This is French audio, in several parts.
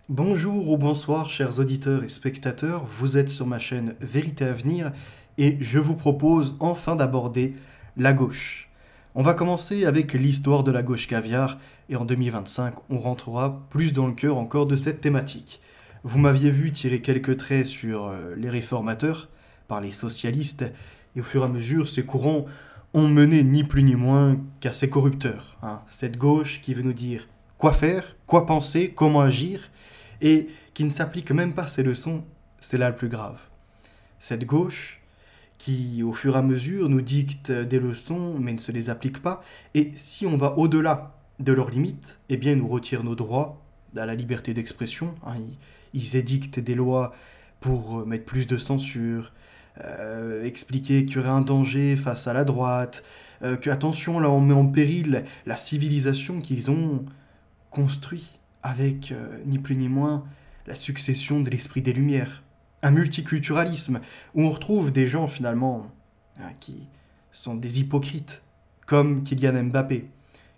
Bonjour ou bonsoir chers auditeurs et spectateurs, vous êtes sur ma chaîne Vérité à venir et je vous propose enfin d'aborder la gauche. On va commencer avec l'histoire de la gauche caviar et en 2025 on rentrera plus dans le cœur encore de cette thématique. Vous m'aviez vu tirer quelques traits sur les réformateurs par les socialistes et au fur et à mesure ces courants ont mené ni plus ni moins qu'à ces corrupteurs. Cette gauche qui veut nous dire quoi faire, quoi penser, comment agir et qui ne s'applique même pas ces leçons, c'est là le plus grave. Cette gauche qui, au fur et à mesure, nous dicte des leçons mais ne se les applique pas, et si on va au-delà de leurs limites, eh bien, ils nous retirent nos droits à la liberté d'expression. Ils édictent des lois pour mettre plus de censure, expliquer qu'il y aurait un danger face à la droite, que attention, là on met en péril la civilisation qu'ils ont construit avec ni plus ni moins la succession de l'esprit des Lumières. Un multiculturalisme où on retrouve des gens finalement qui sont des hypocrites, comme Kylian Mbappé,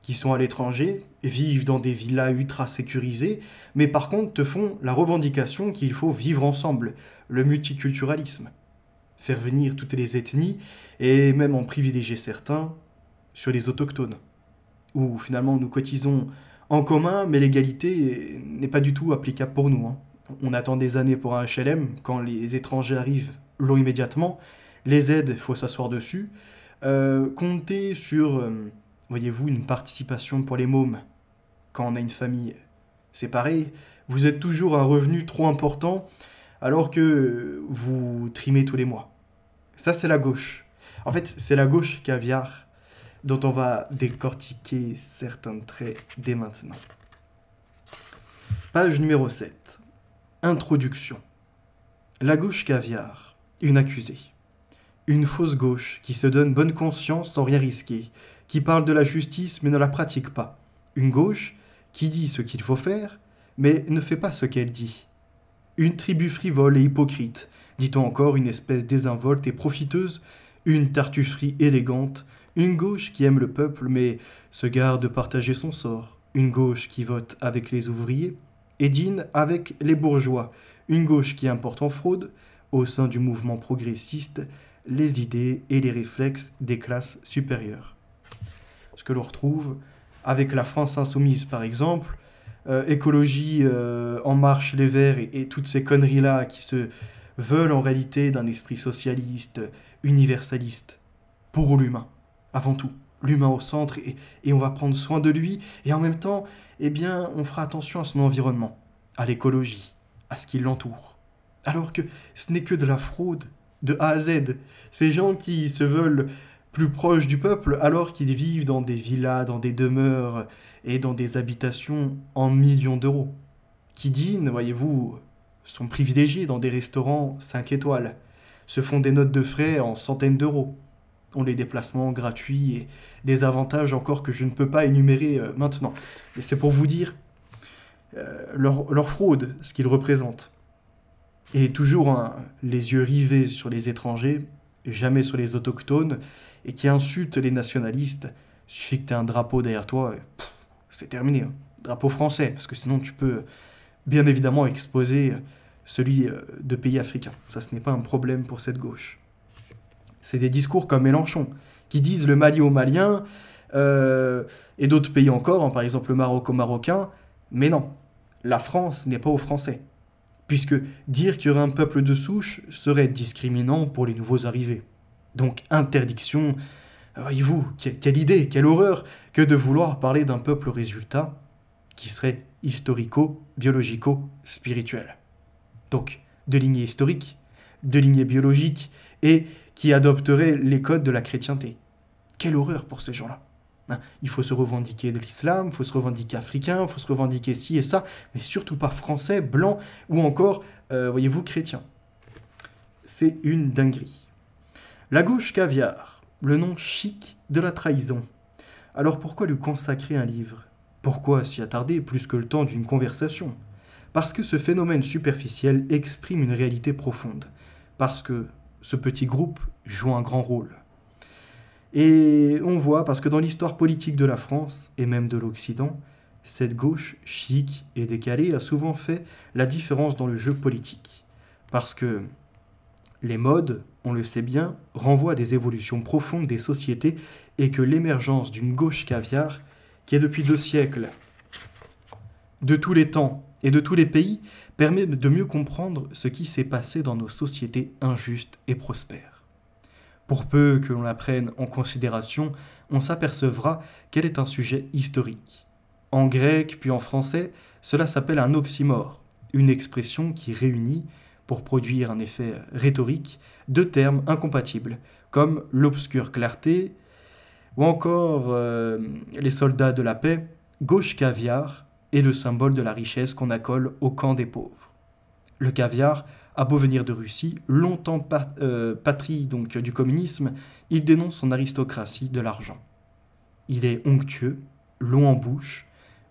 qui sont à l'étranger, vivent dans des villas ultra sécurisées, mais par contre te font la revendication qu'il faut vivre ensemble, le multiculturalisme. Faire venir toutes les ethnies et même en privilégier certains sur les autochtones, où finalement nous cotisons en commun, mais l'égalité n'est pas du tout applicable pour nous. On attend des années pour un HLM, quand les étrangers arrivent, l'ont immédiatement. Les aides, il faut s'asseoir dessus. Compter sur, voyez-vous, une participation pour les mômes, quand on a une famille. C'est pareil, vous êtes toujours un revenu trop important, alors que vous trimez tous les mois. Ça, c'est la gauche. En fait, c'est la gauche caviar dont on va décortiquer certains traits dès maintenant. Page numéro 7. Introduction. La gauche caviar, une accusée. Une fausse gauche qui se donne bonne conscience sans rien risquer, qui parle de la justice mais ne la pratique pas. Une gauche qui dit ce qu'il faut faire, mais ne fait pas ce qu'elle dit. Une tribu frivole et hypocrite, dit-on encore une espèce désinvolte et profiteuse, une tartufferie élégante, une gauche qui aime le peuple mais se garde de partager son sort, une gauche qui vote avec les ouvriers et dîne avec les bourgeois, une gauche qui importe en fraude, au sein du mouvement progressiste, les idées et les réflexes des classes supérieures. Ce que l'on retrouve avec la France insoumise par exemple, écologie, En Marche, les Verts et toutes ces conneries-là qui se veulent en réalité d'un esprit socialiste, universaliste, pour l'humain. Avant tout, l'humain au centre, et on va prendre soin de lui, et en même temps, eh bien, on fera attention à son environnement, à l'écologie, à ce qui l'entoure. Alors que ce n'est que de la fraude, de A à Z. Ces gens qui se veulent plus proches du peuple, alors qu'ils vivent dans des villas, dans des demeures et dans des habitations en millions d'euros. Qui dînent, voyez-vous, sont privilégiés dans des restaurants 5 étoiles, se font des notes de frais en centaines d'euros, ont les déplacements gratuits et des avantages encore que je ne peux pas énumérer maintenant. Mais c'est pour vous dire leur fraude, ce qu'ils représentent. Et toujours les yeux rivés sur les étrangers, jamais sur les autochtones, et qui insultent les nationalistes. Suffit que tu aies un drapeau derrière toi, c'est terminé. Drapeau français, parce que sinon tu peux bien évidemment exposer celui de pays africains. Ça, ce n'est pas un problème pour cette gauche. C'est des discours comme Mélenchon, qui disent le Mali aux Maliens, et d'autres pays encore, par exemple le Maroc aux Marocains, mais non, la France n'est pas aux Français. Puisque dire qu'il y aurait un peuple de souche serait discriminant pour les nouveaux arrivés. Donc interdiction, voyez-vous, quelle idée, quelle horreur que de vouloir parler d'un peuple résultat qui serait historico-biologico-spirituel. Donc de lignée historique, de lignée biologique, et qui adopterait les codes de la chrétienté. Quelle horreur pour ces gens-là. Il faut se revendiquer de l'islam, il faut se revendiquer africain, il faut se revendiquer ci et ça, mais surtout pas français, blanc ou encore, voyez-vous, chrétien. C'est une dinguerie. La gauche caviar, le nom chic de la trahison. Alors pourquoi lui consacrer un livre? Pourquoi s'y attarder plus que le temps d'une conversation? Parce que ce phénomène superficiel exprime une réalité profonde. Parce que ce petit groupe joue un grand rôle. Et on voit, parce que dans l'histoire politique de la France, et même de l'Occident, Cette gauche chic et décalée a souvent fait la différence dans le jeu politique. Parce que les modes, on le sait bien, renvoient à des évolutions profondes des sociétés et que l'émergence d'une gauche caviar, qui est depuis 2 siècles, de tous les temps et de tous les pays, permet de mieux comprendre ce qui s'est passé dans nos sociétés injustes et prospères. Pour peu que l'on la prenne en considération, on s'apercevra qu'elle est un sujet historique. En grec puis en français, cela s'appelle un oxymore, une expression qui réunit, pour produire un effet rhétorique, 2 termes incompatibles, comme l'obscure clarté ou encore les soldats de la paix, gauche caviar est le symbole de la richesse qu'on accole au camp des pauvres. Le caviar a beau venir de Russie, longtemps patrie donc du communisme, il dénonce son aristocratie de l'argent. Il est onctueux, long en bouche,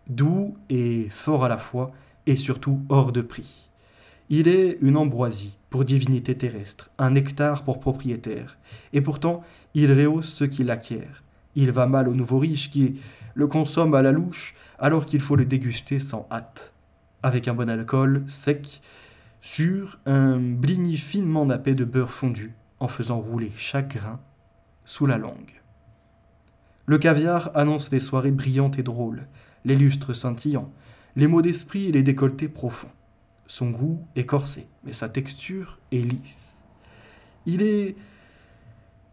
doux et fort à la fois, et surtout hors de prix. Il est une ambroisie pour divinité terrestre, un nectar pour propriétaire, et pourtant il rehausse ceux qui l'acquièrent. Il va mal aux nouveaux riches qui le consomment à la louche alors qu'il faut le déguster sans hâte, avec un bon alcool sec, sur un blini finement nappé de beurre fondu, en faisant rouler chaque grain sous la langue. Le caviar annonce des soirées brillantes et drôles, les lustres scintillants, les mots d'esprit et les décolletés profonds. Son goût est corsé, mais sa texture est lisse. Il est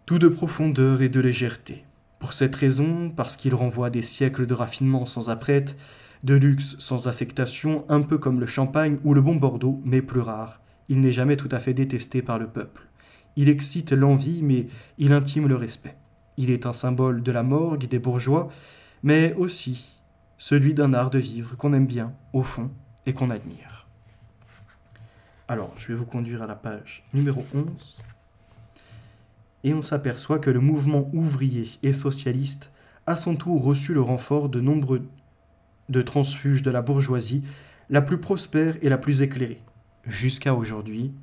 tout de profondeur et de légèreté. Pour cette raison, parce qu'il renvoie à des siècles de raffinement sans apprête, de luxe sans affectation, un peu comme le champagne ou le bon Bordeaux, mais plus rare, il n'est jamais tout à fait détesté par le peuple. Il excite l'envie, mais il intime le respect. Il est un symbole de la morgue des bourgeois, mais aussi celui d'un art de vivre qu'on aime bien, au fond, et qu'on admire. Alors, je vais vous conduire à la page numéro 11. Et on s'aperçoit que le mouvement ouvrier et socialiste a à son tour reçu le renfort de nombreux transfuges de la bourgeoisie, la plus prospère et la plus éclairée. Jusqu'à aujourd'hui,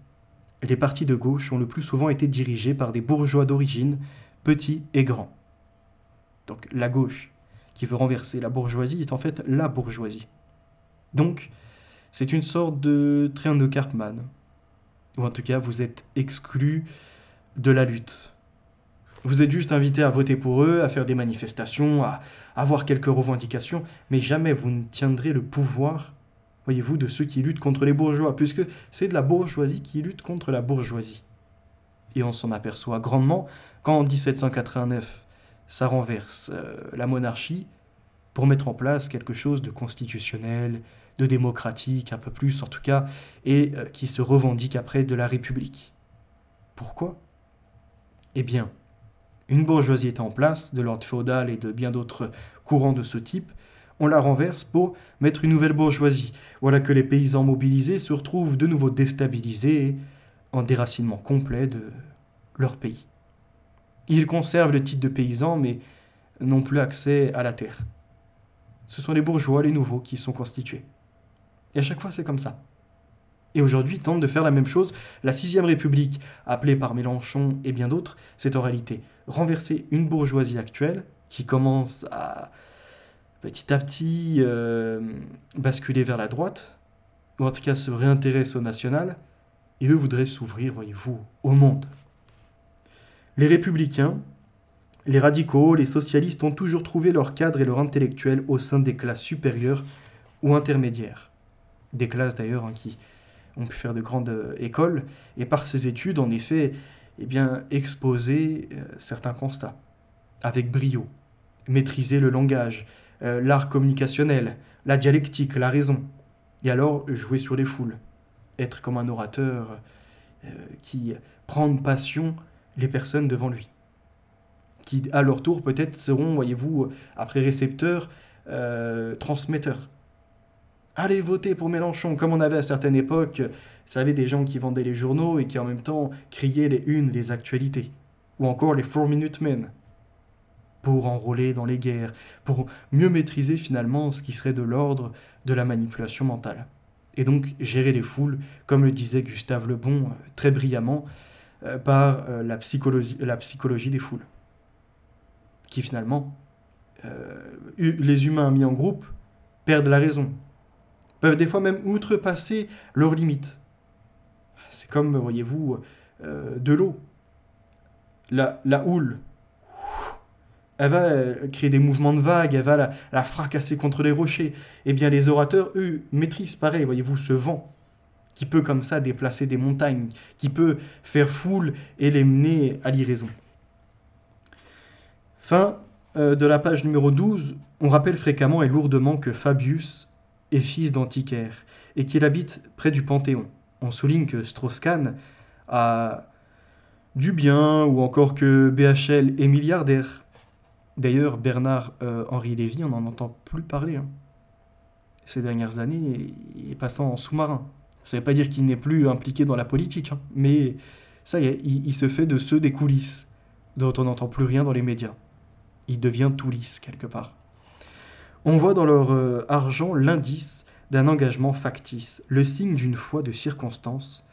les partis de gauche ont le plus souvent été dirigés par des bourgeois d'origine, petits et grands. Donc la gauche, qui veut renverser la bourgeoisie, est en fait la bourgeoisie. Donc, c'est une sorte de triangle de Karpman, ou en tout cas, vous êtes exclu de la lutte. Vous êtes juste invité à voter pour eux, à faire des manifestations, à avoir quelques revendications, mais jamais vous ne tiendrez le pouvoir, voyez-vous, de ceux qui luttent contre les bourgeois, puisque c'est de la bourgeoisie qui lutte contre la bourgeoisie. Et on s'en aperçoit grandement quand en 1789, ça renverse la monarchie pour mettre en place quelque chose de constitutionnel, de démocratique, un peu plus en tout cas, et qui se revendique après de la République. Pourquoi ? Eh bien, une bourgeoisie est en place, de l'ordre féodal et de bien d'autres courants de ce type, on la renverse pour mettre une nouvelle bourgeoisie. Voilà que les paysans mobilisés se retrouvent de nouveau déstabilisés et en déracinement complet de leur pays. Ils conservent le titre de paysan, mais n'ont plus accès à la terre. Ce sont les bourgeois, les nouveaux, qui sont constitués. Et à chaque fois, c'est comme ça. Et aujourd'hui, ils tentent de faire la même chose. La 6e République, appelée par Mélenchon et bien d'autres, c'est en réalité renverser une bourgeoisie actuelle qui commence à petit à petit basculer vers la droite, ou en tout cas se réintéresser au national, et eux voudraient s'ouvrir, voyez-vous, au monde. Les républicains, les radicaux, les socialistes ont toujours trouvé leur cadre et leur intellectuel au sein des classes supérieures ou intermédiaires. Des classes d'ailleurs qui ont pu faire de grandes écoles, et par ces études, en effet, exposer certains constats, avec brio, maîtriser le langage, l'art communicationnel, la dialectique, la raison, et alors jouer sur les foules, être comme un orateur qui prend de passion les personnes devant lui, qui à leur tour peut-être seront, voyez-vous, après récepteurs, transmetteurs. Allez voter pour Mélenchon, comme on avait à certaines époques, vous savez, des gens qui vendaient les journaux et qui en même temps criaient les unes, les actualités, ou encore les 4-Minute Men, pour enrôler dans les guerres, pour mieux maîtriser finalement ce qui serait de l'ordre de la manipulation mentale. Et donc gérer les foules, comme le disait Gustave Le Bon très brillamment, par la psychologie des foules, qui finalement, les humains mis en groupe, perdent la raison, peuvent des fois même outrepasser leurs limites. C'est comme, voyez-vous, de l'eau. La houle, elle va créer des mouvements de vagues, elle va la fracasser contre les rochers. Eh bien, les orateurs, eux, maîtrisent pareil, voyez-vous, ce vent qui peut comme ça déplacer des montagnes, qui peut faire foule et les mener à l'iraison. Fin de la page numéro 12, on rappelle fréquemment et lourdement que Fabius est fils d'Antiquaire et qu'il habite près du Panthéon. On souligne que Strauss-Kahn a du bien ou encore que BHL est milliardaire. D'ailleurs, Bernard-Henri Lévy, on n'en entend plus parler. Ces dernières années, il est passé en sous-marin. Ça ne veut pas dire qu'il n'est plus impliqué dans la politique, mais ça y est, il se fait de ceux des coulisses, dont on n'entend plus rien dans les médias. Il devient tout lisse, quelque part. On voit dans leur argent l'indice d'un engagement factice, le signe d'une foi de circonstance,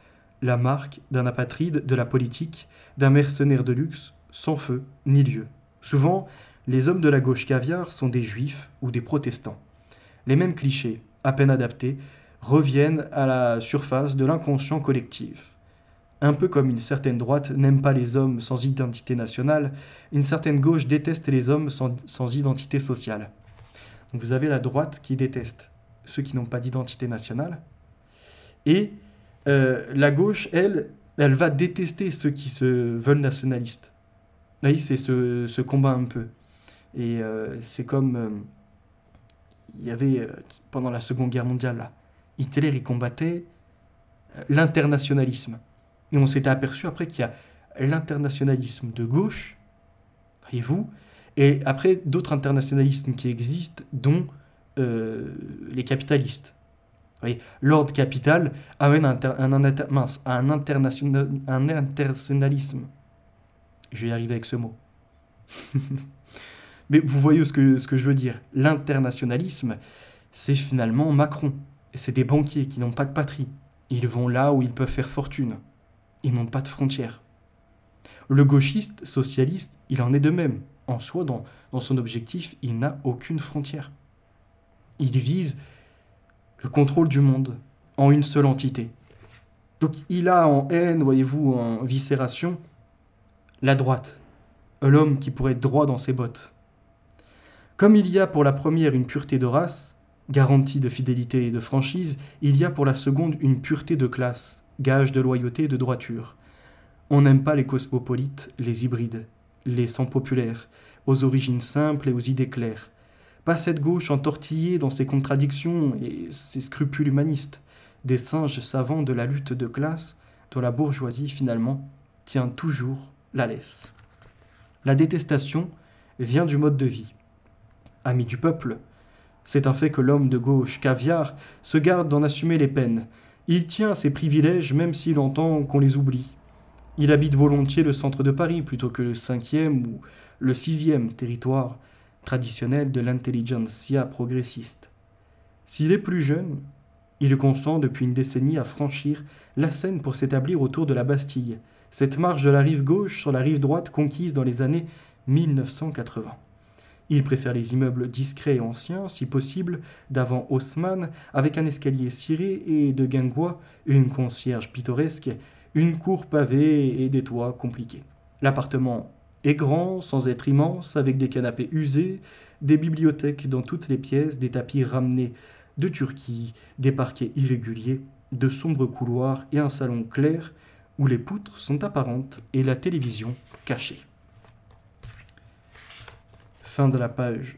la marque d'un apatride de la politique, d'un mercenaire de luxe, sans feu ni lieu. Souvent, les hommes de la gauche caviar sont des juifs ou des protestants. Les mêmes clichés, à peine adaptés, reviennent à la surface de l'inconscient collectif. Un peu comme une certaine droite n'aime pas les hommes sans identité nationale, une certaine gauche déteste les hommes sans identité sociale. Donc vous avez la droite qui déteste ceux qui n'ont pas d'identité nationale, et la gauche, elle va détester ceux qui se veulent nationalistes. Vous voyez, c'est ce combat un peu. Et c'est comme il y avait pendant la Seconde Guerre mondiale, là, Hitler, il combattait l'internationalisme. Et on s'était aperçu après qu'il y a l'internationalisme de gauche, voyez-vous, et après d'autres internationalismes qui existent, dont les capitalistes. Vous voyez, l'ordre capital amène un internationalisme. Je vais y arriver avec ce mot. Mais vous voyez ce que je veux dire. L'internationalisme, c'est finalement Macron. Et c'est des banquiers qui n'ont pas de patrie. Ils vont là où ils peuvent faire fortune. Ils n'ont pas de frontières. Le gauchiste, socialiste, il en est de même. En soi, dans son objectif, il n'a aucune frontière. Il vise le contrôle du monde en une seule entité. Donc il a en haine, voyez-vous, en viscération, la droite. L'homme qui pourrait être droit dans ses bottes. Comme il y a pour la première une pureté de race, garantie de fidélité et de franchise, il y a pour la seconde une pureté de classe, gage de loyauté et de droiture. On n'aime pas les cosmopolites, les hybrides, les sans populaires, aux origines simples et aux idées claires. Pas cette gauche entortillée dans ses contradictions et ses scrupules humanistes, des singes savants de la lutte de classe dont la bourgeoisie, finalement, tient toujours la laisse. La détestation vient du mode de vie. Ami du peuple, c'est un fait que l'homme de gauche caviar se garde d'en assumer les peines. Il tient à ses privilèges même s'il entend qu'on les oublie. Il habite volontiers le centre de Paris plutôt que le 5e ou le 6e territoire traditionnel de l'intelligentsia progressiste. S'il est plus jeune, il consent depuis une décennie à franchir la Seine pour s'établir autour de la Bastille, cette marche de la rive gauche sur la rive droite conquise dans les années 1980. Il préfère les immeubles discrets et anciens, si possible, d'avant Haussmann, avec un escalier ciré et de guingois, une concierge pittoresque, une cour pavée et des toits compliqués. L'appartement est grand, sans être immense, avec des canapés usés, des bibliothèques dans toutes les pièces, des tapis ramenés de Turquie, des parquets irréguliers, de sombres couloirs et un salon clair où les poutres sont apparentes et la télévision cachée. Fin de la page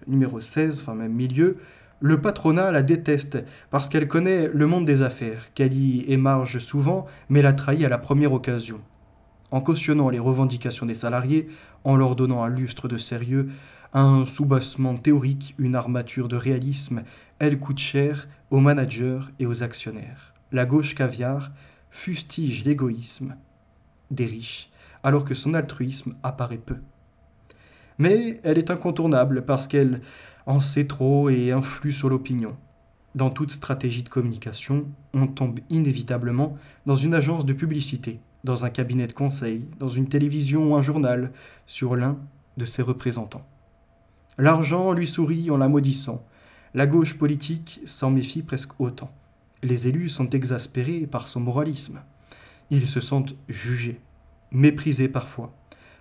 numéro 16, enfin même milieu. Le patronat la déteste parce qu'elle connaît le monde des affaires, qu'elle y émarge souvent, mais la trahit à la première occasion. En cautionnant les revendications des salariés, en leur donnant un lustre de sérieux, un soubassement théorique, une armature de réalisme, elle coûte cher aux managers et aux actionnaires. La gauche caviar fustige l'égoïsme des riches, alors que son altruisme apparaît peu. Mais elle est incontournable parce qu'elle en sait trop et influe sur l'opinion. Dans toute stratégie de communication, on tombe inévitablement dans une agence de publicité, dans un cabinet de conseil, dans une télévision ou un journal, sur l'un de ses représentants. L'argent lui sourit en la maudissant. La gauche politique s'en méfie presque autant. Les élus sont exaspérés par son moralisme. Ils se sentent jugés, méprisés parfois,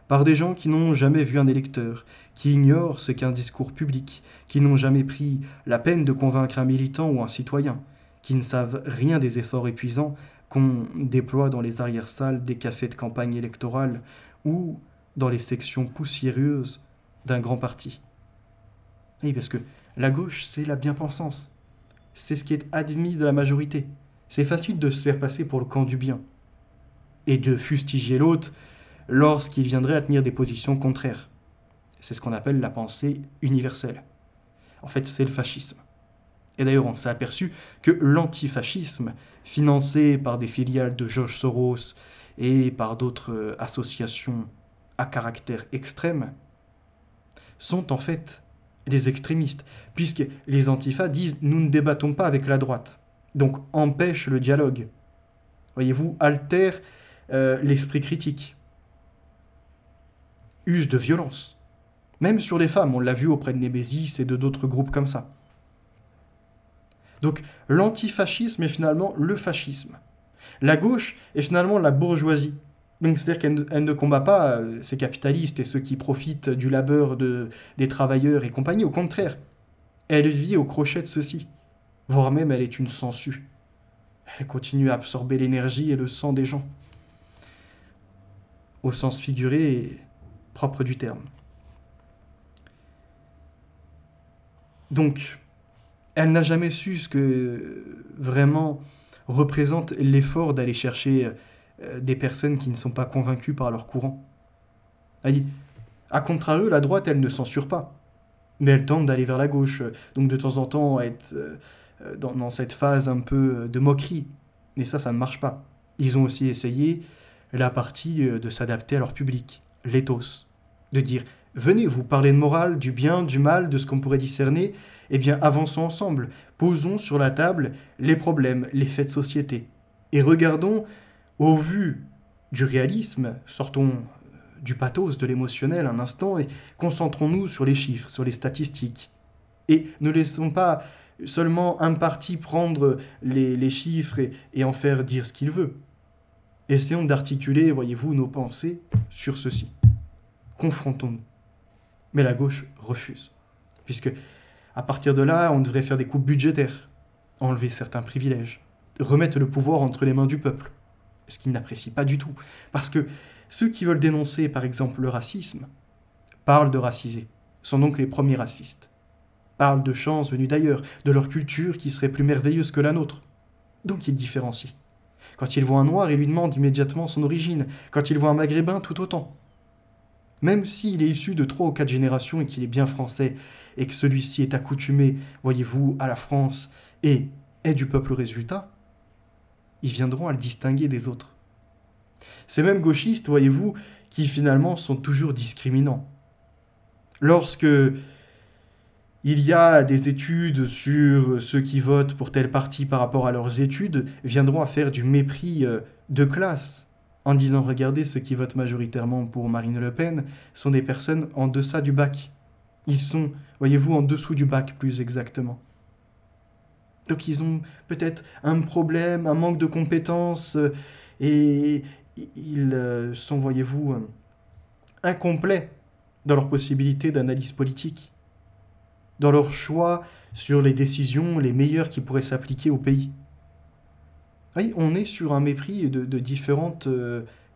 par des gens qui n'ont jamais vu un électeur, qui ignorent ce qu'est un discours public, qui n'ont jamais pris la peine de convaincre un militant ou un citoyen, qui ne savent rien des efforts épuisants qu'on déploie dans les arrière-salles des cafés de campagne électorale ou dans les sections poussiéreuses d'un grand parti. Oui, parce que la gauche, c'est la bien-pensance. C'est ce qui est admis de la majorité. C'est facile de se faire passer pour le camp du bien et de fustiger l'autre lorsqu'il viendrait à tenir des positions contraires. C'est ce qu'on appelle la pensée universelle. En fait, c'est le fascisme. Et d'ailleurs, on s'est aperçu que l'antifascisme, financé par des filiales de George Soros et par d'autres associations à caractère extrême, sont en fait des extrémistes, puisque les antifas disent « nous ne débattons pas avec la droite », donc empêchent le dialogue. Voyez-vous, altèrent l'esprit critique, usent de violence. Même sur les femmes, on l'a vu auprès de Némésis et de d'autres groupes comme ça. Donc l'antifascisme est finalement le fascisme. La gauche est finalement la bourgeoisie. Donc c'est-à-dire qu'elle ne combat pas ces capitalistes et ceux qui profitent du labeur des travailleurs et compagnie. Au contraire, elle vit au crochet de ceux-ci. Voire même elle est une sangsue. Elle continue à absorber l'énergie et le sang des gens. Au sens figuré et propre du terme. Donc, elle n'a jamais su ce que vraiment représente l'effort d'aller chercher des personnes qui ne sont pas convaincues par leur courant. Elle dit, à contrario, la droite, elle ne censure pas, mais elle tente d'aller vers la gauche, donc de temps en temps être dans cette phase un peu de moquerie, et ça ne marche pas. Ils ont aussi essayé la partie de s'adapter à leur public, l'éthos, de dire « Venez, vous parlez de morale, du bien, du mal, de ce qu'on pourrait discerner, eh bien avançons ensemble, posons sur la table les problèmes, les faits de société, et regardons, au vu du réalisme, sortons du pathos, de l'émotionnel un instant, et concentrons-nous sur les chiffres, sur les statistiques. Et ne laissons pas seulement un parti prendre les chiffres et en faire dire ce qu'il veut. Essayons d'articuler, voyez-vous, nos pensées sur ceci. Confrontons-nous. Mais la gauche refuse. Puisque, à partir de là, on devrait faire des coupes budgétaires, enlever certains privilèges, remettre le pouvoir entre les mains du peuple. Ce qu'ils n'apprécient pas du tout. Parce que ceux qui veulent dénoncer, par exemple, le racisme, parlent de racisés, sont donc les premiers racistes. Parlent de chances venues d'ailleurs, de leur culture qui serait plus merveilleuse que la nôtre. Donc ils différencient. Quand ils voient un noir, ils lui demandent immédiatement son origine. Quand ils voient un maghrébin, tout autant. Même s'il est issu de 3 ou 4 générations et qu'il est bien français, et que celui-ci est accoutumé, voyez-vous, à la France, et est du peuple au résultat, ils viendront à le distinguer des autres. Ces mêmes gauchistes, voyez-vous, qui finalement sont toujours discriminants. Lorsque il y a des études sur ceux qui votent pour tel parti par rapport à leurs études, viendront à faire du mépris de classe, en disant « Regardez, ceux qui votent majoritairement pour Marine Le Pen sont des personnes en deçà du bac. Ils sont, voyez-vous, en dessous du bac, plus exactement. » Donc ils ont peut-être un problème, un manque de compétences, et ils sont, voyez-vous, incomplets dans leur possibilité d'analyse politique, dans leur choix sur les décisions les meilleures qui pourraient s'appliquer au pays. Oui, on est sur un mépris de différentes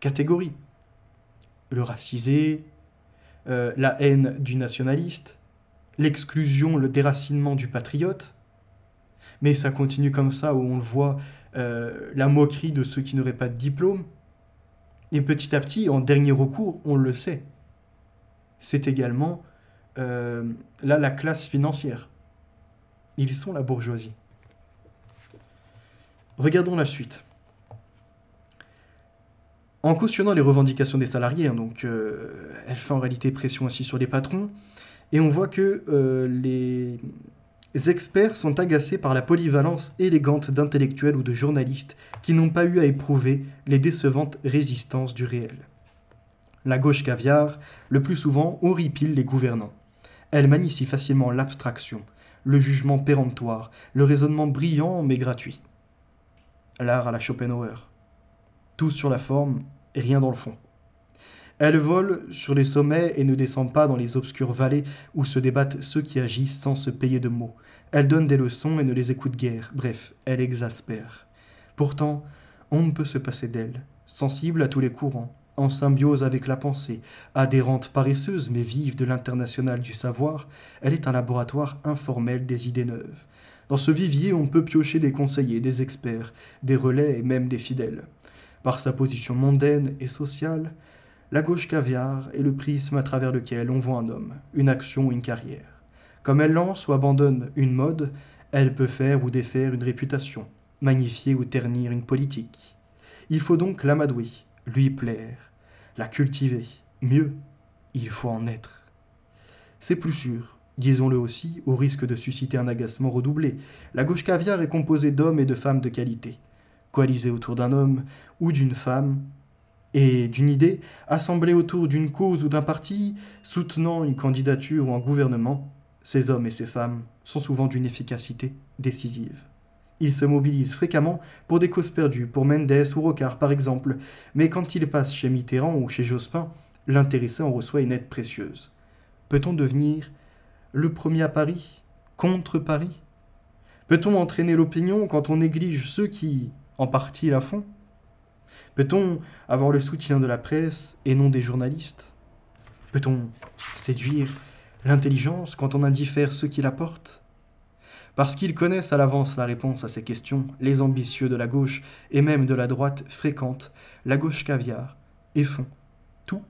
catégories. Le racisé, la haine du nationaliste, l'exclusion, le déracinement du patriote. Mais ça continue comme ça, où on le voit, la moquerie de ceux qui n'auraient pas de diplôme. Et petit à petit, en dernier recours, on le sait. C'est également la classe financière. Ils sont la bourgeoisie. Regardons la suite. En cautionnant les revendications des salariés, donc elle fait en réalité pression ainsi sur les patrons, et on voit que les experts sont agacés par la polyvalence élégante d'intellectuels ou de journalistes qui n'ont pas eu à éprouver les décevantes résistances du réel. La gauche caviar, le plus souvent, horripile les gouvernants. Elle manie si facilement l'abstraction, le jugement péremptoire, le raisonnement brillant mais gratuit. L'art à la Schopenhauer. Tout sur la forme, et rien dans le fond. Elle vole sur les sommets et ne descend pas dans les obscures vallées où se débattent ceux qui agissent sans se payer de mots. Elle donne des leçons et ne les écoute guère. Bref, elle exaspère. Pourtant, on ne peut se passer d'elle. Sensible à tous les courants, en symbiose avec la pensée, adhérente paresseuse mais vive de l'international du savoir, elle est un laboratoire informel des idées neuves. Dans ce vivier, on peut piocher des conseillers, des experts, des relais et même des fidèles. Par sa position mondaine et sociale, la gauche caviar est le prisme à travers lequel on voit un homme, une action ou une carrière. Comme elle lance ou abandonne une mode, elle peut faire ou défaire une réputation, magnifier ou ternir une politique. Il faut donc l'amadouer, lui plaire, la cultiver. Mieux, il faut en être. C'est plus sûr, disons-le aussi, au risque de susciter un agacement redoublé. La gauche caviar est composée d'hommes et de femmes de qualité, coalisés autour d'un homme ou d'une femme, et d'une idée, assemblés autour d'une cause ou d'un parti, soutenant une candidature ou un gouvernement. Ces hommes et ces femmes sont souvent d'une efficacité décisive. Ils se mobilisent fréquemment pour des causes perdues, pour Mendes ou Rocard par exemple, mais quand ils passent chez Mitterrand ou chez Jospin, l'intéressé en reçoit une aide précieuse. Peut-on devenir le premier à Paris, contre Paris? Peut-on entraîner l'opinion quand on néglige ceux qui, en partie, la font? Peut-on avoir le soutien de la presse et non des journalistes? Peut-on séduire l'intelligence quand on indiffère ceux qui la portent? Parce qu'ils connaissent à l'avance la réponse à ces questions, les ambitieux de la gauche et même de la droite fréquentent la gauche caviar et font tout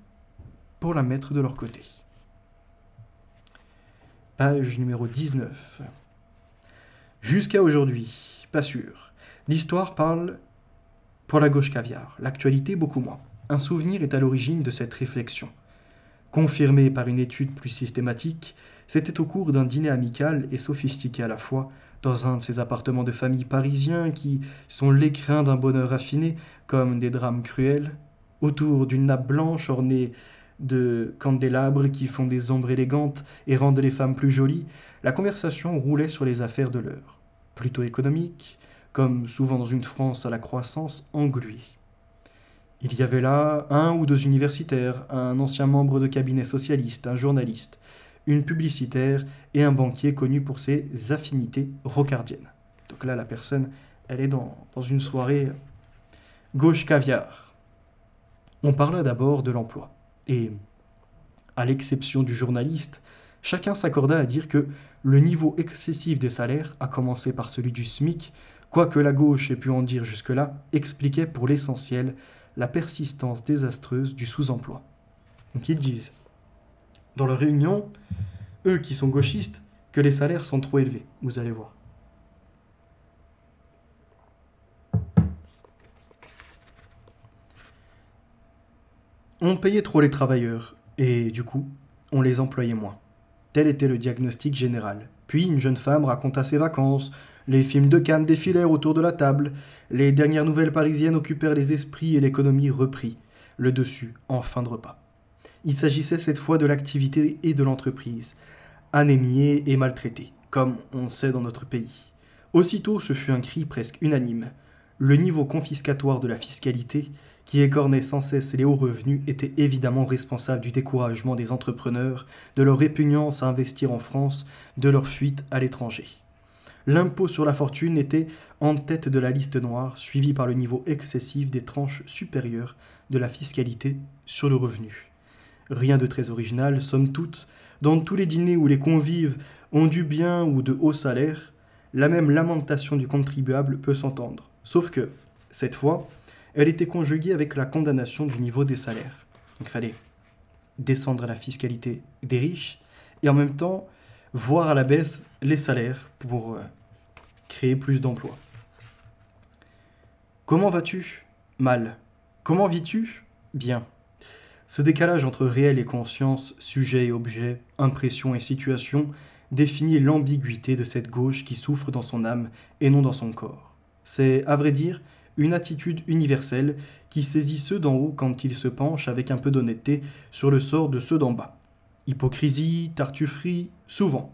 pour la mettre de leur côté. Page numéro 19. Jusqu'à aujourd'hui, pas sûr. L'histoire parle pour la gauche caviar, l'actualité beaucoup moins. Un souvenir est à l'origine de cette réflexion. Confirmé par une étude plus systématique, c'était au cours d'un dîner amical et sophistiqué à la fois, dans un de ces appartements de famille parisiens qui sont l'écrin d'un bonheur raffiné comme des drames cruels, autour d'une nappe blanche ornée de candélabres qui font des ombres élégantes et rendent les femmes plus jolies, la conversation roulait sur les affaires de l'heure, plutôt économiques, comme souvent dans une France à la croissance engluée. Il y avait là un ou deux universitaires, un ancien membre de cabinet socialiste, un journaliste, une publicitaire et un banquier connu pour ses affinités rocardiennes. Donc là, la personne, elle est dans une soirée gauche caviar. On parla d'abord de l'emploi. Et, à l'exception du journaliste, chacun s'accorda à dire que le niveau excessif des salaires, à commencer par celui du SMIC, quoique la gauche ait pu en dire jusque-là, expliquait pour l'essentiel la persistance désastreuse du sous-emploi. Donc ils disent, dans leur réunion, eux qui sont gauchistes, que les salaires sont trop élevés. Vous allez voir. On payait trop les travailleurs, et du coup, on les employait moins. Tel était le diagnostic général. Puis une jeune femme raconta ses vacances, les films de Cannes défilèrent autour de la table, les dernières nouvelles parisiennes occupèrent les esprits et l'économie reprit le dessus en fin de repas. Il s'agissait cette fois de l'activité et de l'entreprise, anémiée et maltraitée, comme on sait dans notre pays. Aussitôt, ce fut un cri presque unanime. Le niveau confiscatoire de la fiscalité, qui écornait sans cesse les hauts revenus, était évidemment responsable du découragement des entrepreneurs, de leur répugnance à investir en France, de leur fuite à l'étranger. L'impôt sur la fortune était en tête de la liste noire, suivi par le niveau excessif des tranches supérieures de la fiscalité sur le revenu. Rien de très original, somme toute, dans tous les dîners où les convives ont du bien ou de hauts salaires, la même lamentation du contribuable peut s'entendre, sauf que, cette fois, elle était conjuguée avec la condamnation du niveau des salaires. Donc il fallait descendre la fiscalité des riches et en même temps voir à la baisse les salaires pour créer plus d'emplois. Comment vas-tu? Mal. Comment vis-tu? Bien. Ce décalage entre réel et conscience, sujet et objet, impression et situation, définit l'ambiguïté de cette gauche qui souffre dans son âme et non dans son corps. C'est, à vrai dire, une attitude universelle qui saisit ceux d'en haut quand ils se penchent avec un peu d'honnêteté sur le sort de ceux d'en bas. Hypocrisie, tartufferie, souvent.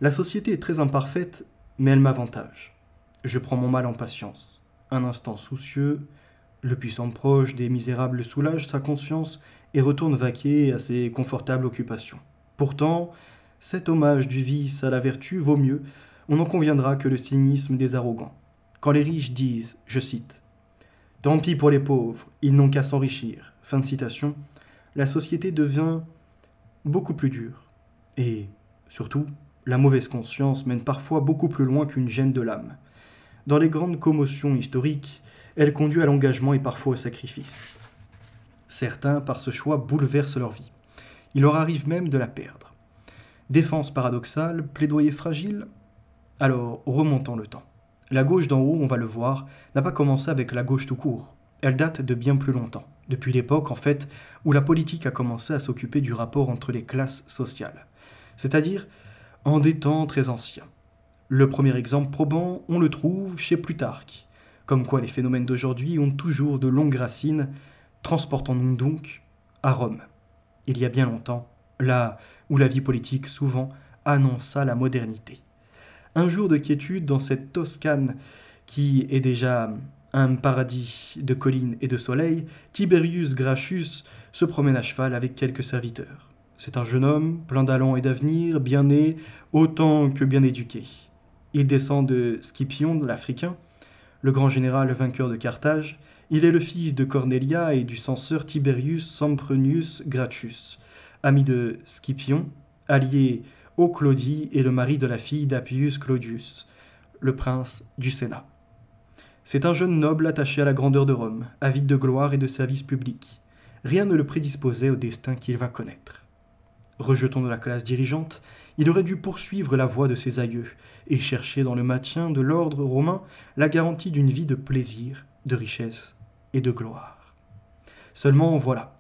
La société est très imparfaite, mais elle m'avantage. Je prends mon mal en patience. Un instant soucieux, le puissant proche des misérables soulage sa conscience et retourne vaquer à ses confortables occupations. Pourtant, cet hommage du vice à la vertu vaut mieux, on en conviendra, que le cynisme des arrogants. Quand les riches disent, je cite, « Tant pis pour les pauvres, ils n'ont qu'à s'enrichir », fin de citation, la société devient beaucoup plus dure. Et, surtout, la mauvaise conscience mène parfois beaucoup plus loin qu'une gêne de l'âme. Dans les grandes commotions historiques, elle conduit à l'engagement et parfois au sacrifice. Certains, par ce choix, bouleversent leur vie. Il leur arrive même de la perdre. Défense paradoxale, plaidoyer fragile. Alors, remontons le temps. La gauche d'en haut, on va le voir, n'a pas commencé avec la gauche tout court. Elle date de bien plus longtemps, depuis l'époque, en fait, où la politique a commencé à s'occuper du rapport entre les classes sociales. C'est-à-dire en des temps très anciens. Le premier exemple probant, on le trouve chez Plutarque. Comme quoi les phénomènes d'aujourd'hui ont toujours de longues racines. Transportons-nous donc à Rome. Il y a bien longtemps, là où la vie politique souvent annonça la modernité. Un jour de quiétude dans cette Toscane qui est déjà un paradis de collines et de soleil, Tiberius Gracchus se promène à cheval avec quelques serviteurs. C'est un jeune homme, plein d'allant et d'avenir, bien né, autant que bien éduqué. Il descend de Scipion, l'Africain, le grand général vainqueur de Carthage. Il est le fils de Cornelia et du censeur Tiberius Sempronius Gracchus, ami de Scipion, allié au Claudie et le mari de la fille d'Appius Claudius, le prince du Sénat. C'est un jeune noble attaché à la grandeur de Rome, avide de gloire et de services publics. Rien ne le prédisposait au destin qu'il va connaître. Rejeton de la classe dirigeante, il aurait dû poursuivre la voie de ses aïeux et chercher dans le maintien de l'ordre romain la garantie d'une vie de plaisir, de richesse et de gloire. Seulement voilà,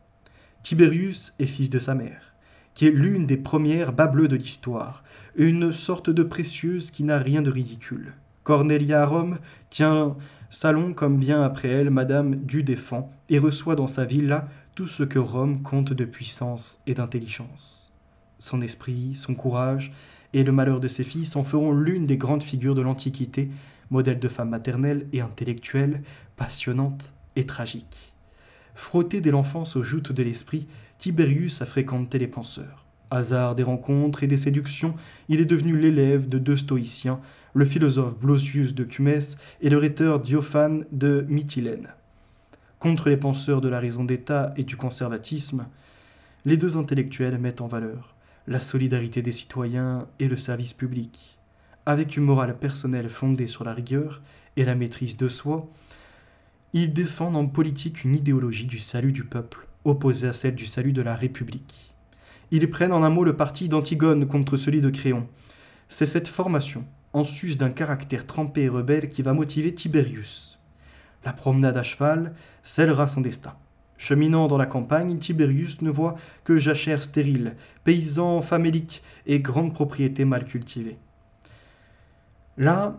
Tiberius est fils de sa mère, qui est l'une des premières bas-bleus de l'histoire, une sorte de précieuse qui n'a rien de ridicule. Cornelia à Rome tient salon comme bien après elle Madame du Défend et reçoit dans sa villa tout ce que Rome compte de puissance et d'intelligence. Son esprit, son courage et le malheur de ses fils en feront l'une des grandes figures de l'Antiquité, modèle de femme maternelle et intellectuelle, passionnante et tragique. Frotté dès l'enfance aux joutes de l'esprit, Tiberius a fréquenté les penseurs. Hasard des rencontres et des séductions, il est devenu l'élève de deux stoïciens, le philosophe Blosius de Cumès et le rhéteur Diophane de Mytilène. Contre les penseurs de la raison d'État et du conservatisme, les deux intellectuels mettent en valeur la solidarité des citoyens et le service public. Avec une morale personnelle fondée sur la rigueur et la maîtrise de soi, ils défendent en politique une idéologie du salut du peuple, opposée à celle du salut de la République. Ils prennent en un mot le parti d'Antigone contre celui de Créon. C'est cette formation, en sus d'un caractère trempé et rebelle, qui va motiver Tiberius. La promenade à cheval scellera son destin. Cheminant dans la campagne, Tiberius ne voit que jachères stériles, paysans faméliques et grandes propriétés mal cultivées. La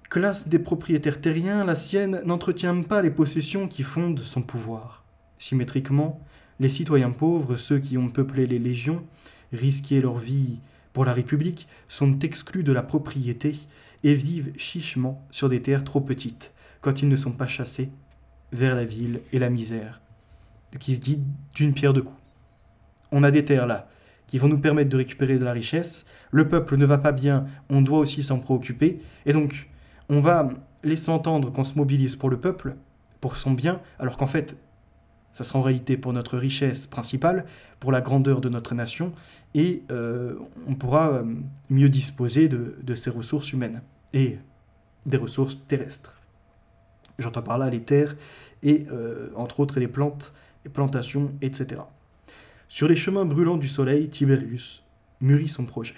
classe des propriétaires terriens, la sienne, n'entretient pas les possessions qui fondent son pouvoir. Symétriquement, les citoyens pauvres, ceux qui ont peuplé les légions, risqué leur vie pour la République, sont exclus de la propriété et vivent chichement sur des terres trop petites, quand ils ne sont pas chassés vers la ville et la misère, qui se dit d'une pierre deux coups. On a des terres là, qui vont nous permettre de récupérer de la richesse, le peuple ne va pas bien, on doit aussi s'en préoccuper, et donc on va laisser entendre qu'on se mobilise pour le peuple, pour son bien, alors qu'en fait, ça sera en réalité pour notre richesse principale, pour la grandeur de notre nation, et on pourra mieux disposer de ses ressources humaines et des ressources terrestres. J'entends par là les terres et, entre autres, les plantes, les plantations, etc. Sur les chemins brûlants du soleil, Tiberius mûrit son projet.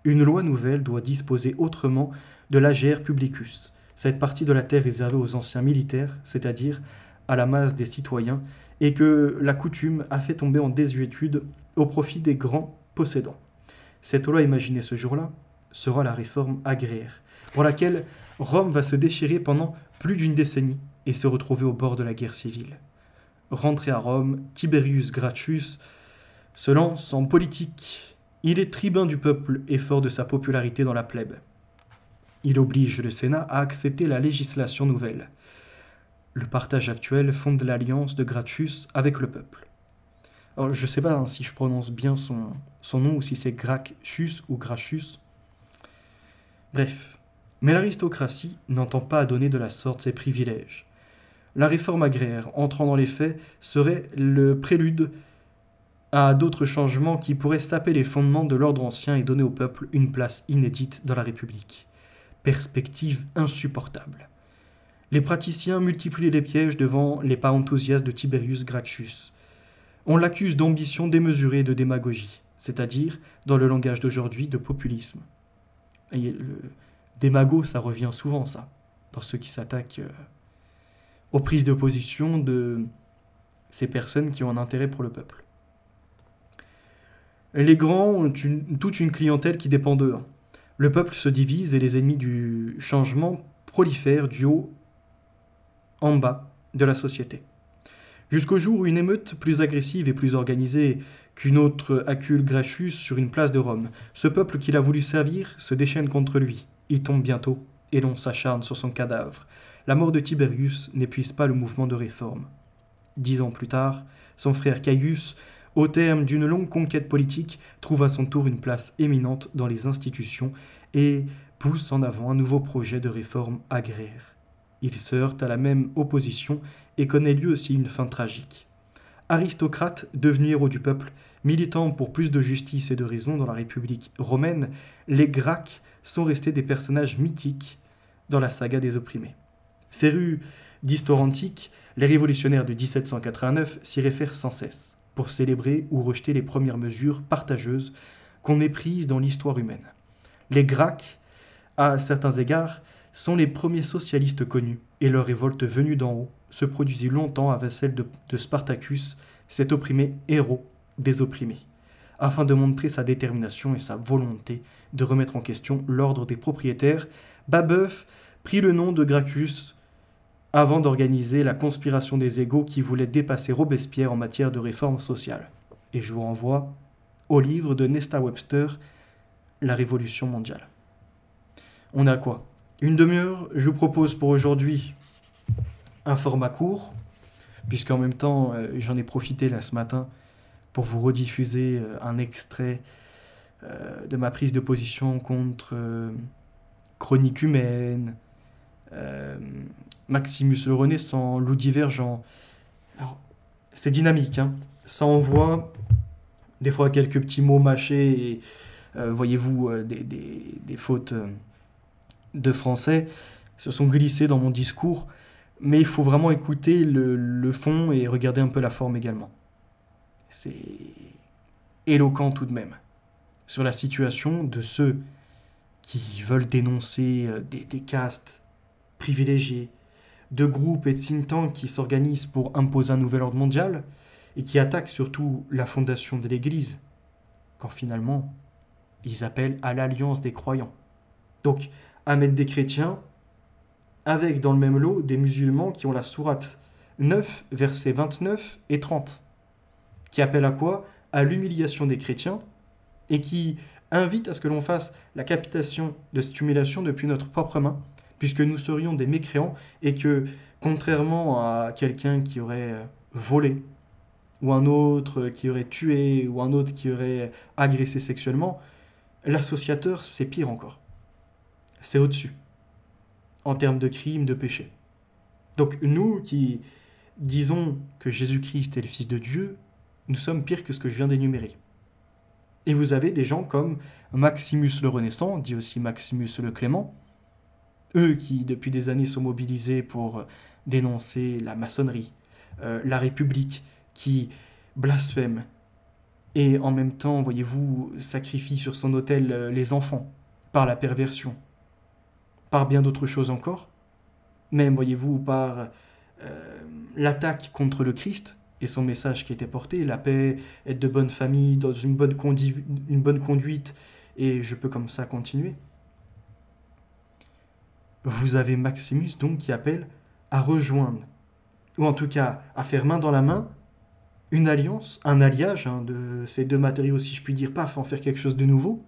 Une loi nouvelle doit disposer autrement de l'ager publicus, cette partie de la terre réservée aux anciens militaires, c'est-à-dire à la masse des citoyens, et que la coutume a fait tomber en désuétude au profit des grands possédants. Cette loi imaginée ce jour-là sera la réforme agraire, pour laquelle Rome va se déchirer pendant plus d'une décennie et se retrouver au bord de la guerre civile. Rentré à Rome, Tiberius Gracchus se lance en politique. Il est tribun du peuple et fort de sa popularité dans la plèbe. Il oblige le Sénat à accepter la législation nouvelle. Le partage actuel fonde l'alliance de Gracchus avec le peuple. Alors, je ne sais pas si je prononce bien son nom ou si c'est Gracchus ou Gracchus. Bref, mais l'aristocratie n'entend pas donner de la sorte ses privilèges. La réforme agraire, entrant dans les faits, serait le prélude à d'autres changements qui pourraient saper les fondements de l'ordre ancien et donner au peuple une place inédite dans la République. Perspective insupportable. Les praticiens multiplient les pièges devant les pas enthousiastes de Tiberius Gracchus. On l'accuse d'ambition démesurée et de démagogie, c'est-à-dire, dans le langage d'aujourd'hui, de populisme. Et le démago, ça revient souvent, ça, dans ceux qui s'attaquent aux prises de position de ces personnes qui ont un intérêt pour le peuple. Les grands ont toute une clientèle qui dépend d'eux. Le peuple se divise et les ennemis du changement prolifèrent du haut en bas de la société. Jusqu'au jour où une émeute plus agressive et plus organisée qu'une autre accule Gracchus sur une place de Rome. Ce peuple qu'il a voulu servir se déchaîne contre lui. Il tombe bientôt et l'on s'acharne sur son cadavre. La mort de Tiberius n'épuise pas le mouvement de réforme. 10 ans plus tard, son frère Caius, au terme d'une longue conquête politique, trouve à son tour une place éminente dans les institutions et pousse en avant un nouveau projet de réforme agraire. Il se heurte à la même opposition et connaît lui aussi une fin tragique. Aristocrate, devenu héros du peuple, militant pour plus de justice et de raison dans la République romaine, les Gracques sont restés des personnages mythiques dans la saga des opprimés. Férus d'histoire antique, les révolutionnaires de 1789 s'y réfèrent sans cesse pour célébrer ou rejeter les premières mesures partageuses qu'on ait prises dans l'histoire humaine. Les Gracques, à certains égards, sont les premiers socialistes connus, et leur révolte venue d'en haut se produisit longtemps avec celle de Spartacus, cet opprimé héros des opprimés, afin de montrer sa détermination et sa volonté de remettre en question l'ordre des propriétaires. Babeuf prit le nom de Gracchus avant d'organiser la conspiration des égaux qui voulait dépasser Robespierre en matière de réforme sociale. Et je vous renvoie au livre de Nesta Webster, La Révolution mondiale. On a quoi ? Une demi-heure, je vous propose pour aujourd'hui un format court, puisqu'en même temps, j'en ai profité là ce matin pour vous rediffuser un extrait de ma prise de position contre Chronique humaine, Maximus le Renaissant, Loup Divergent. Alors, c'est dynamique, hein. Ça envoie des fois quelques petits mots mâchés et, voyez-vous, des fautes de français se sont glissés dans mon discours, mais il faut vraiment écouter le fond et regarder un peu la forme également. C'est éloquent tout de même sur la situation de ceux qui veulent dénoncer des castes privilégiés, de groupes et de think tanks qui s'organisent pour imposer un nouvel ordre mondial et qui attaquent surtout la fondation de l'Église, quand finalement ils appellent à l'alliance des croyants. Donc, à mettre des chrétiens avec dans le même lot des musulmans qui ont la sourate 9, versets 29 et 30, qui appellent à quoi ? À l'humiliation des chrétiens et qui invitent à ce que l'on fasse la capitation de cette humiliation depuis notre propre main, puisque nous serions des mécréants et que, contrairement à quelqu'un qui aurait volé, ou un autre qui aurait tué, ou un autre qui aurait agressé sexuellement, l'associateur, c'est pire encore. C'est au-dessus, en termes de crimes, de péchés. Donc nous qui disons que Jésus-Christ est le Fils de Dieu, nous sommes pires que ce que je viens d'énumérer. Et vous avez des gens comme Maximus le Renaissant, dit aussi Maximus le Clément, eux qui depuis des années sont mobilisés pour dénoncer la maçonnerie, la République, qui blasphème, et en même temps, voyez-vous, sacrifie sur son autel les enfants, par la perversion, par bien d'autres choses encore, même, voyez-vous, par l'attaque contre le Christ et son message qui était porté, la paix, être de bonne famille, dans une bonne conduite, et je peux comme ça continuer. Vous avez Maximus donc qui appelle à rejoindre, ou en tout cas à faire main dans la main une alliance, un alliage de ces deux matériaux, si je puis dire, paf, en faire quelque chose de nouveau,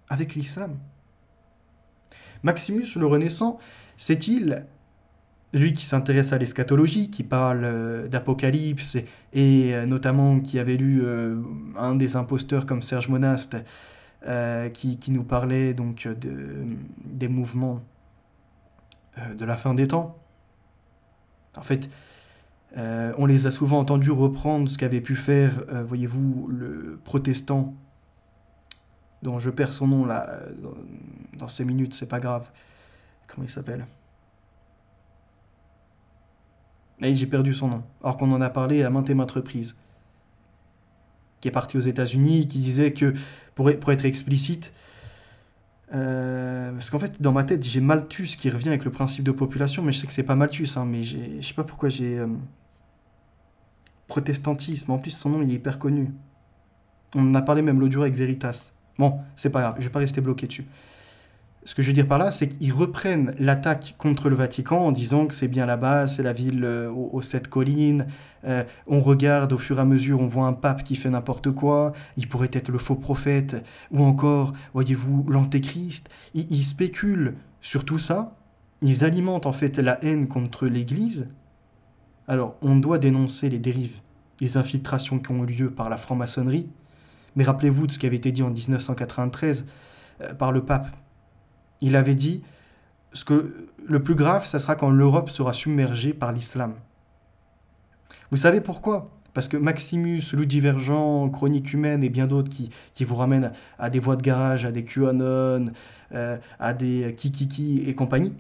avec l'islam. Maximus le Renaissant, c'est-il, lui qui s'intéresse à l'eschatologie, qui parle d'Apocalypse, et notamment qui avait lu un des imposteurs comme Serge Monast, qui nous parlait donc des mouvements de la fin des temps. En fait, on les a souvent entendus reprendre ce qu'avait pu faire, voyez-vous, le protestant, dont je perds son nom là, dans ces minutes, c'est pas grave. Comment il s'appelle ? Et j'ai perdu son nom, alors qu'on en a parlé à maintes et maintes reprises. Qui est parti aux États-Unis, qui disait que, pour être explicite, parce qu'en fait, dans ma tête, j'ai Malthus qui revient avec le principe de population, mais je sais que c'est pas Malthus, mais je sais pas pourquoi j'ai protestantisme. En plus, son nom, il est hyper connu. On en a parlé même l'autre jour avec Veritas. Bon, c'est pas grave, je vais pas rester bloqué dessus. Ce que je veux dire par là, c'est qu'ils reprennent l'attaque contre le Vatican en disant que c'est bien là-bas, c'est la ville aux 7 collines. On regarde au fur et à mesure, on voit un pape qui fait n'importe quoi. Il pourrait être le faux prophète. Ou encore, voyez-vous, l'antéchrist. Ils spéculent sur tout ça. Ils alimentent en fait la haine contre l'Église. Alors, on doit dénoncer les dérives, les infiltrations qui ont eu lieu par la franc-maçonnerie. Mais rappelez-vous de ce qui avait été dit en 1993 par le pape. Il avait dit que le plus grave, ça sera quand l'Europe sera submergée par l'islam. Vous savez pourquoi ? Parce que Maximus, Loup Divergent, Chronique Humaine et bien d'autres qui vous ramènent à des voies de garage, à des QAnon, à des Kikiki et compagnie,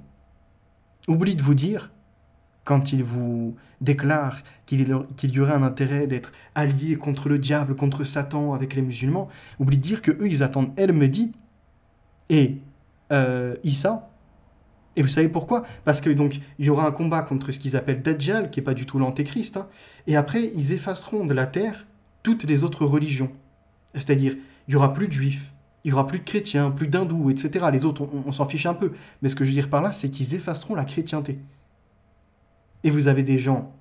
oublient de vous dire, quand ils vous déclarent qu'il y aurait un intérêt d'être alliés contre le diable, contre Satan avec les musulmans, oublient de dire qu'eux, ils attendent El Mehdi et Issa. Et vous savez pourquoi ? Parce que donc il y aura un combat contre ce qu'ils appellent Dajjal, qui n'est pas du tout l'antéchrist, et après ils effaceront de la terre toutes les autres religions. C'est-à-dire, il n'y aura plus de juifs, il n'y aura plus de chrétiens, plus d'hindous, etc. Les autres, on s'en fiche un peu. Mais ce que je veux dire par là, c'est qu'ils effaceront la chrétienté. Et vous avez des gens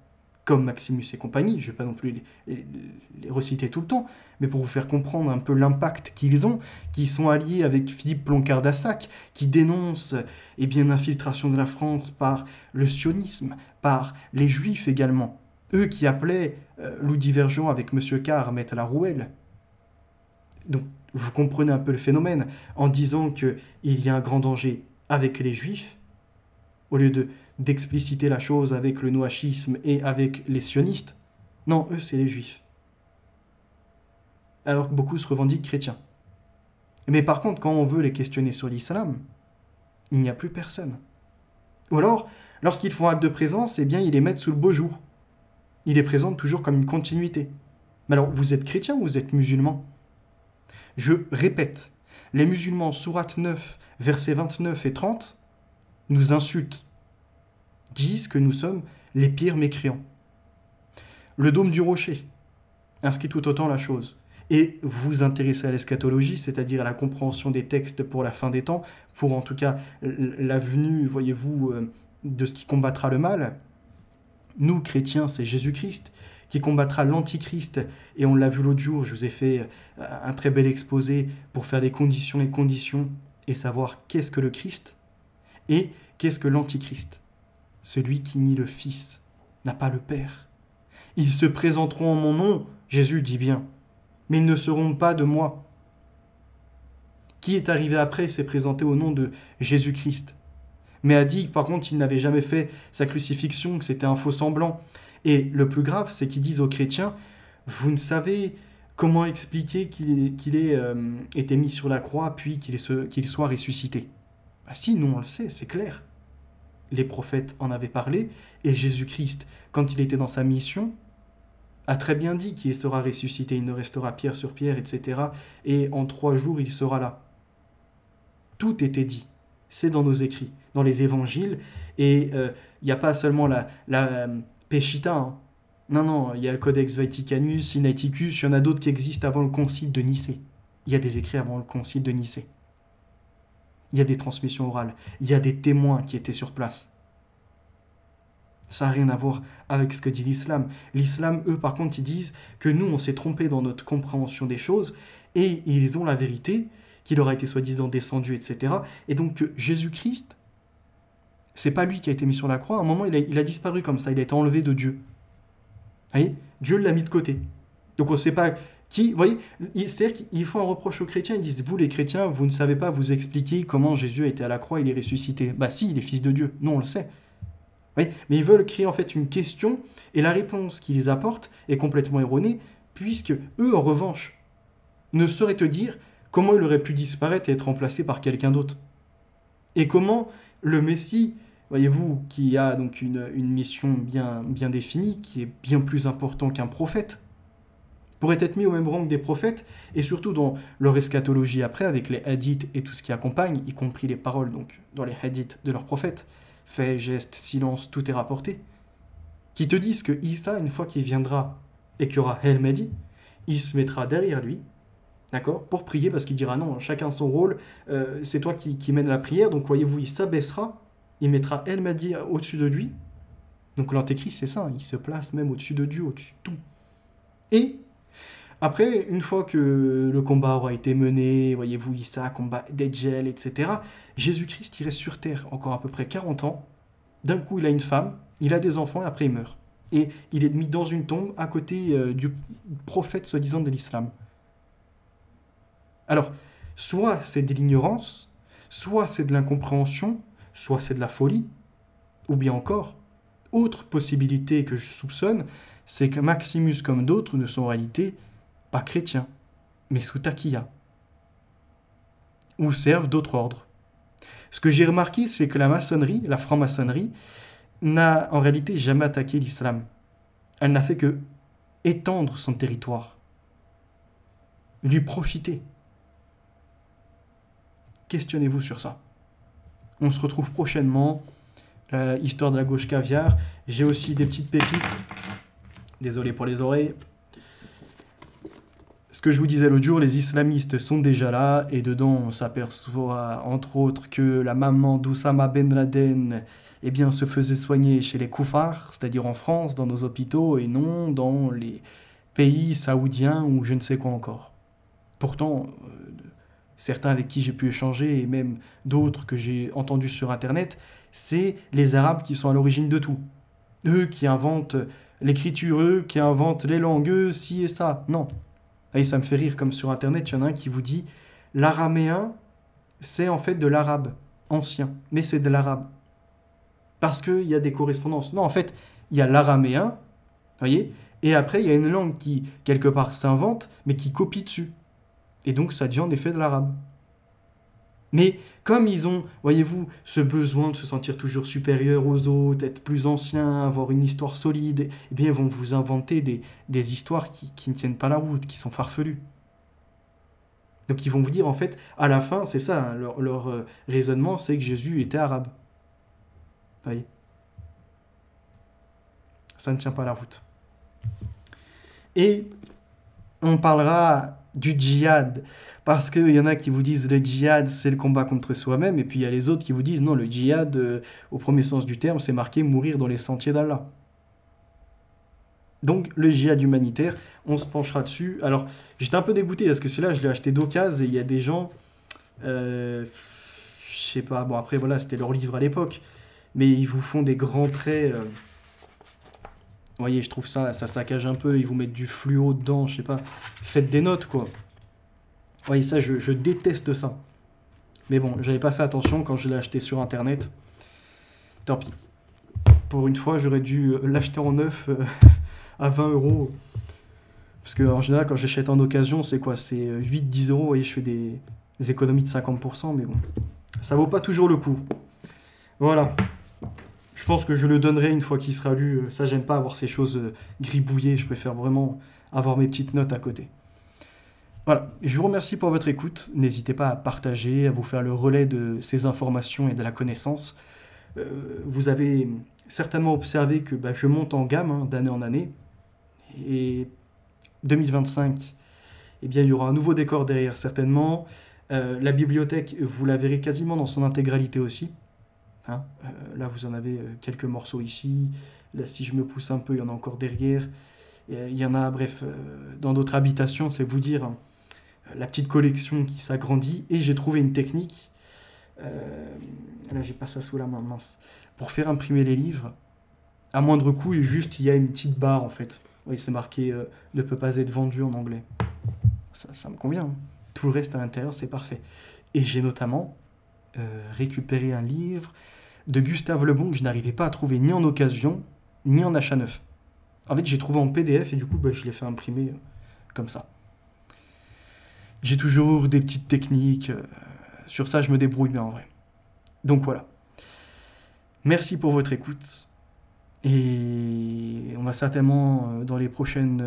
comme Maximus et compagnie, je ne vais pas non plus les reciter tout le temps, mais pour vous faire comprendre un peu l'impact qu'ils ont, qui sont alliés avec Philippe Ploncard d'Assac, qui dénonce l'infiltration de la France par le sionisme, par les juifs également. Eux qui appelaient Loup Divergent avec M. Carr à mettre à la rouelle. Donc vous comprenez un peu le phénomène en disant qu'il y a un grand danger avec les juifs, au lieu d'expliciter la chose avec le noachisme et avec les sionistes. Non, eux, c'est les juifs. Alors que beaucoup se revendiquent chrétiens. Mais par contre, quand on veut les questionner sur l'islam, il n'y a plus personne. Ou alors, lorsqu'ils font acte de présence, ils les mettent sous le beau jour. Ils les présentent toujours comme une continuité. Mais alors, vous êtes chrétien ou vous êtes musulman ? Je répète, les musulmans, sourate 9, versets 29 et 30, nous insultent, disent que nous sommes les pires mécréants. Le dôme du rocher inscrit tout autant la chose. Et vous vous intéressez à l'eschatologie, c'est-à-dire à la compréhension des textes pour la fin des temps, pour en tout cas la venue, voyez-vous, de ce qui combattra le mal. Nous, chrétiens, c'est Jésus-Christ qui combattra l'antichrist. Et on l'a vu l'autre jour, je vous ai fait un très bel exposé pour faire des conditions et savoir qu'est-ce que le Christ et qu'est-ce que l'antichrist. Celui qui nie le Fils n'a pas le Père. Ils se présenteront en mon nom, Jésus dit bien, mais ils ne seront pas de moi. Qui est arrivé après s'est présenté au nom de Jésus-Christ, mais a dit par contre qu'il n'avait jamais fait sa crucifixion, que c'était un faux semblant. Et le plus grave, c'est qu'ils disent aux chrétiens, vous ne savez comment expliquer qu'il ait été mis sur la croix, puis qu'il soit ressuscité. Ah si, nous on le sait, c'est clair. Les prophètes en avaient parlé, et Jésus-Christ, quand il était dans sa mission, a très bien dit qu'il sera ressuscité, il ne restera pierre sur pierre, etc. Et en 3 jours, il sera là. Tout était dit. C'est dans nos écrits, dans les évangiles, et il n'y a pas seulement la Péchita. Non, il y a le Codex Vaticanus, Sinaiticus, il y en a d'autres qui existent avant le concile de Nicée. Il y a des écrits avant le concile de Nicée. Il y a des transmissions orales, il y a des témoins qui étaient sur place. Ça n'a rien à voir avec ce que dit l'islam. L'islam, eux, par contre, ils disent que nous, on s'est trompé dans notre compréhension des choses, et ils ont la vérité, qui leur a été soi-disant descendue, etc. Et donc, Jésus-Christ, c'est pas lui qui a été mis sur la croix. À un moment, il a disparu comme ça, il a été enlevé de Dieu. Vous voyez, Dieu l'a mis de côté. Donc, on ne sait pas qui... Vous voyez, c'est-à-dire qu'ils font un reproche aux chrétiens, ils disent, vous, les chrétiens, vous ne savez pas vous expliquer comment Jésus a été à la croix, il est ressuscité. Bah si, il est fils de Dieu. Non, on le sait. Oui, mais ils veulent créer en fait une question, et la réponse qu'ils apportent est complètement erronée, puisque eux, en revanche, ne sauraient te dire comment il aurait pu disparaître et être remplacé par quelqu'un d'autre. Et comment le Messie, voyez-vous, qui a donc une mission bien définie, qui est bien plus important qu'un prophète, pourrait être mis au même rang que des prophètes, et surtout dans leur eschatologie après, avec les hadiths et tout ce qui accompagne, y compris les paroles donc dans les hadiths de leurs prophètes, faits, gestes, silence, tout est rapporté, qui te disent que Isa, une fois qu'il viendra et qu'il y aura El Mahdi, il se mettra derrière lui, d'accord, pour prier, parce qu'il dira non, chacun son rôle, c'est toi qui mène la prière, donc voyez-vous, il s'abaissera, il mettra El Mahdi au-dessus de lui, donc l'antéchrist, c'est ça, il se place même au-dessus de Dieu, au-dessus de tout. Et après, une fois que le combat aura été mené, voyez-vous, Issa, combat Dajjal, etc., Jésus-Christ, il reste sur terre encore à peu près 40 ans. D'un coup, il a une femme, il a des enfants, et après il meurt. Et il est mis dans une tombe à côté du prophète soi-disant de l'islam. Alors, soit c'est de l'ignorance, soit c'est de l'incompréhension, soit c'est de la folie, ou bien encore, autre possibilité que je soupçonne, c'est que Maximus, comme d'autres, ne sont en réalité pas chrétiens, mais sous Taqiya, ou servent d'autres ordres. Ce que j'ai remarqué, c'est que la maçonnerie, la franc-maçonnerie, n'a en réalité jamais attaqué l'islam. Elle n'a fait que étendre son territoire, lui profiter. Questionnez-vous sur ça. On se retrouve prochainement. Histoire de la gauche caviar. J'ai aussi des petites pépites. Désolé pour les oreilles. Ce que je vous disais l'autre jour, les islamistes sont déjà là, et dedans on s'aperçoit entre autres que la maman d'Oussama Ben Laden se faisait soigner chez les koufars, c'est-à-dire en France, dans nos hôpitaux, et non dans les pays saoudiens ou je ne sais quoi encore. Pourtant, certains avec qui j'ai pu échanger, et même d'autres que j'ai entendus sur Internet, c'est les Arabes qui sont à l'origine de tout. Eux qui inventent l'écriture, eux qui inventent les langues, eux, ci et ça. Non. Et ça me fait rire, comme sur Internet, il y en a un qui vous dit « L'araméen, c'est en fait de l'arabe ancien, mais c'est de l'arabe. » Parce qu'il y a des correspondances. Non, en fait, il y a l'araméen, voyez, et après, il y a une langue qui, quelque part, s'invente, mais qui copie dessus. Et donc, ça devient en effet de l'arabe. Mais comme ils ont, voyez-vous, ce besoin de se sentir toujours supérieur aux autres, être plus anciens, avoir une histoire solide, eh bien, ils vont vous inventer des histoires qui ne tiennent pas la route, qui sont farfelues. Donc, ils vont vous dire, en fait, à la fin, c'est ça, hein, leur raisonnement, c'est que Jésus était arabe. Vous voyez ? Ça ne tient pas la route. Et on parlera du djihad, parce qu'il y en a qui vous disent le djihad c'est le combat contre soi-même, et puis il y a les autres qui vous disent non, le djihad au premier sens du terme c'est marqué mourir dans les sentiers d'Allah. Donc le djihad humanitaire, on se penchera dessus. Alors j'étais un peu dégoûté parce que celui-là je l'ai acheté d'occasion, et il y a des gens je sais pas, bon après voilà c'était leur livre à l'époque, mais ils vous font des grands traits vous voyez, je trouve ça saccage un peu, ils vous mettent du fluo dedans, je sais pas. Faites des notes, quoi. Vous voyez, ça, je déteste ça. Mais bon, j'avais pas fait attention quand je l'ai acheté sur Internet. Tant pis. Pour une fois, j'aurais dû l'acheter en neuf à 20 €. Parce qu'en général, quand j'achète en occasion, c'est quoi? C'est 8-10 €. Vous voyez, je fais des économies de 50%, mais bon. Ça vaut pas toujours le coup. Voilà. Je pense que je le donnerai une fois qu'il sera lu. Ça, j'aime pas avoir ces choses gribouillées. Je préfère vraiment avoir mes petites notes à côté. Voilà. Je vous remercie pour votre écoute. N'hésitez pas à partager, à vous faire le relais de ces informations et de la connaissance. Vous avez certainement observé que je monte en gamme d'année en année. Et 2025, il y aura un nouveau décor derrière, certainement. La bibliothèque, vous la verrez quasiment dans son intégralité aussi. Hein. Là, vous en avez quelques morceaux ici. Là, si je me pousse un peu, il y en a encore derrière. Il y en a, bref, dans d'autres habitations, c'est vous dire, hein, la petite collection qui s'agrandit. Et j'ai trouvé une technique, là, j'ai pas ça sous la main, mince, pour faire imprimer les livres, à moindre coût, et juste, il y a une petite barre, en fait. Oui, c'est marqué « ne peut pas être vendu » en anglais. Ça me convient. Hein. Tout le reste à l'intérieur, c'est parfait. Et j'ai notamment récupéré un livre de Gustave Le Bon que je n'arrivais pas à trouver ni en occasion, ni en achat neuf. En fait, j'ai trouvé en PDF et du coup, je l'ai fait imprimer comme ça. J'ai toujours des petites techniques. Sur ça, je me débrouille bien en vrai. Donc voilà. Merci pour votre écoute. Et on va certainement, dans les prochaines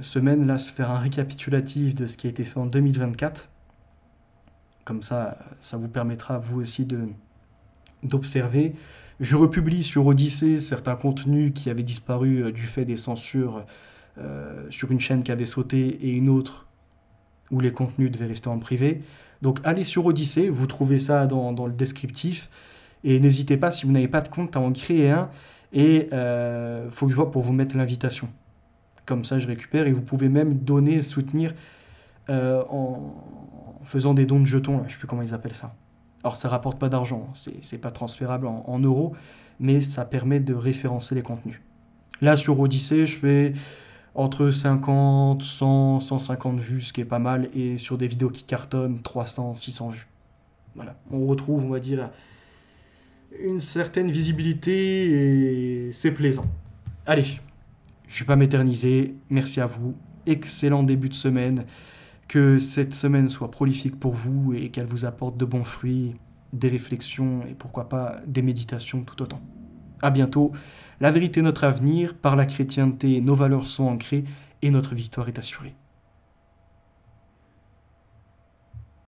semaines, là, se faire un récapitulatif de ce qui a été fait en 2024. Comme ça vous permettra, vous aussi, d'observer. Je republie sur Odyssée certains contenus qui avaient disparu du fait des censures sur une chaîne qui avait sauté et une autre où les contenus devaient rester en privé. Donc allez sur Odyssée, vous trouvez ça dans le descriptif. Et n'hésitez pas, si vous n'avez pas de compte, à en créer un. Et faut que je vois pour vous mettre l'invitation. Comme ça, je récupère et vous pouvez même donner, soutenir en faisant des dons de jetons. Là, je ne sais plus comment ils appellent ça. Alors, ça ne rapporte pas d'argent, c'est pas transférable en euros, mais ça permet de référencer les contenus. Là, sur Odyssée, je fais entre 50, 100, 150 vues, ce qui est pas mal, et sur des vidéos qui cartonnent, 300, 600 vues. Voilà, on retrouve, on va dire, une certaine visibilité, et c'est plaisant. Allez, je ne vais pas m'éterniser, merci à vous, excellent début de semaine, que cette semaine soit prolifique pour vous et qu'elle vous apporte de bons fruits, des réflexions et pourquoi pas des méditations tout autant. À bientôt. La vérité est notre avenir, par la chrétienté, nos valeurs sont ancrées et notre victoire est assurée.